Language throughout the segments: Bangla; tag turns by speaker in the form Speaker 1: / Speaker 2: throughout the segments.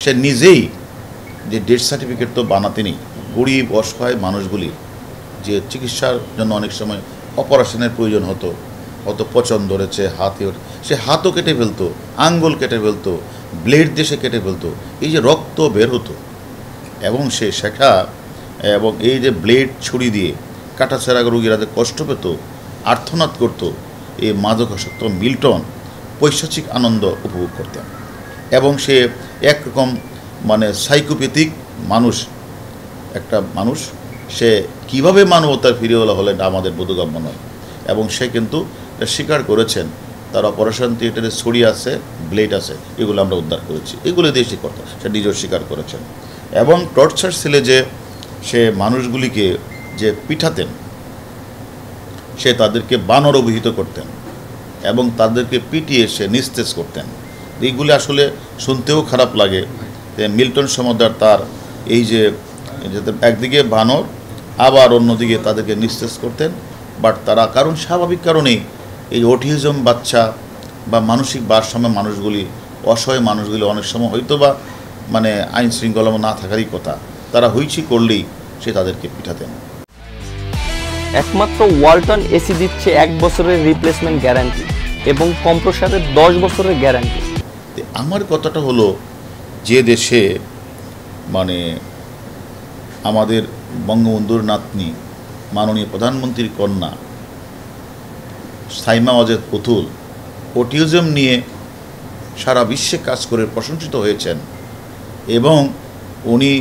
Speaker 1: সে নিজেই যে ডেথ সার্টিফিকেট তো বানাতেনি, গরিব অসহায় মানুষগুলি যে চিকিৎসার জন্য অনেক সময় অপারেশনের প্রয়োজন হতো, হয়তো পচন ধরেছে, সে হাতও কেটে ফেলতো, আঙ্গুল কেটে ফেলতো, ব্লেড দিয়ে সে কেটে ফেলতো, এই যে রক্ত বের হতো এবং সে শেখা এবং এই যে ব্লেড ছুরি দিয়ে কাটাছেঁড়া রোগীরা যে কষ্ট পেত, আর্তনাদ করত, এই মাদকাসক্ত মিল্টন পৈশাচিক আনন্দ উপভোগ করতেন। এবং সে একরকম সাইকোপ্যাথিক মানুষ, একটা মানুষ, সে কিভাবে মানবতার ফিরিওয়ালা হলেন আমাদের বোধগম্য নয়। এবং সে কিন্তু স্বীকার করেছেন তার অপারেশন থিয়েটারে ছড়ি আছে, ব্লেড আছে, এগুলো আমরা উদ্ধার করেছি, এগুলো দিয়ে সে করতেন, সে নিজেও স্বীকার করেছেন। এবং টর্চার সেলে যে সে মানুষগুলিকে যে পিঠাতেন, সে তাদেরকে বানর অভিহিত করতেন এবং তাদেরকে পিটিয়ে সে নিস্তেজ করতেন। এইগুলি আসলে শুনতেও খারাপ লাগে যে মিল্টন সমদ্দার তার এই যে একদিকে বানর, আবার অন্যদিকে তাদেরকে নিস্তেজ করতেন। বাট তারা কারণ স্বাভাবিক কারণেই এই অটিজম বাচ্চা বা মানসিক ভারসাম্য মানুষগুলি, অসহায় মানুষগুলি অনেক সময় হয়তো বা আইন শৃঙ্খলা না থাকারই কথা, তারা হইচি করলেই সে তাদেরকে পিঠাতেন।
Speaker 2: একমাত্র ওয়ালটন এসি দিচ্ছে 1 বছরের রিপ্লেসমেন্ট গ্যারান্টি এবং কম্প্রেসারের 10 বছরের গ্যারান্টি।
Speaker 1: আমার কথাটা হলো, যে দেশে আমাদের বঙ্গবন্ধুর নাতনি মাননীয় প্রধানমন্ত্রীর কন্যা সাইমা ওয়াজেদ পুতুল অটিজম নিয়ে সারা বিশ্বে কাজ করে প্রশংসিত হয়েছেন এবং উনি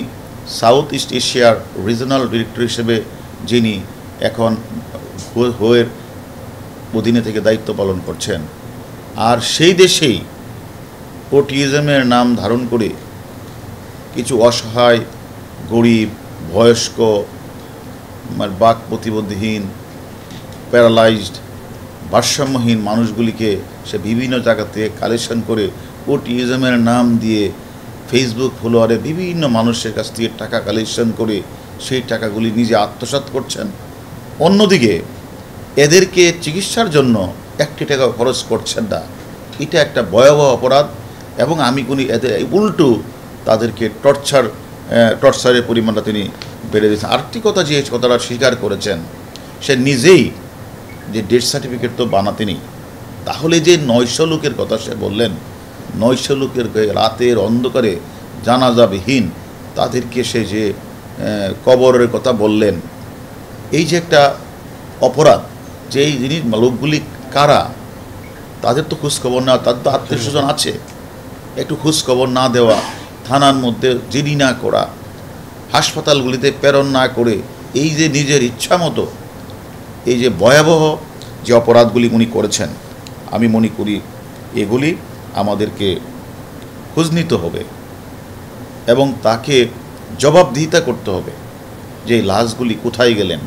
Speaker 1: সাউথ ইস্ট এশিয়ার রিজনাল ডিরেক্টর হিসেবে যিনি এখন হোয়ের অধীনে থেকে দায়িত্ব পালন করছেন, আর সেই দেশেই অটিজমের নাম ধারণ করে কিছু অসহায়, গরিব, বয়স্ক, বাক প্রতিবন্ধীহীন, প্যারালাইজড, ভারসাম্যহীন মানুষগুলিকে সে বিভিন্ন জায়গা থেকে কালেকশন করে অটিজমের নাম দিয়ে ফেসবুক ফলোয়ারে বিভিন্ন মানুষের কাছ থেকে টাকা কালেকশন করে সেই টাকাগুলি নিজে আত্মসাৎ করছেন। অন্যদিকে এদেরকে চিকিৎসার জন্য 1 টাকা খরচ করছেন না। এটা একটা ভয়াবহ অপরাধ এবং আমি এদের উল্টো তাদেরকে টর্চারের পরিমাণটা তিনি বেড়ে দিয়েছেন। আরেকটি কথা, যে কথাটা স্বীকার করেছেন, সে নিজেই যে ডেথ সার্টিফিকেট তো বানাতেনি, তাহলে যে 900 লোকের কথা সে বললেন, 900 লোকের রাতের অন্ধকারে জানাজাবিহীন তাদেরকে সে যে কবরের কথা বললেন, এই যে একটা অপরাধ, যে এই জিনিস লোকগুলি কারা, তাদের তো খোঁজখবর না, তাদের তো আত্মীয় স্বজন আছে, একটু খোঁজখবর না দেওয়া, থানার মধ্যে জিডি না করা, হাসপাতালগুলিতে প্রেরণ না করে, এই যে নিজের ইচ্ছা মতো এই যে ভয়াবহ যে অপরাধগুলি উনি করেছেন, আমি মনে করি এগুলি আমাদেরকে খোঁজ নিতে হবে এবং তাকে জবাবদিহিতা করতে হবে যে লাশগুলি কোথায় গেলেন,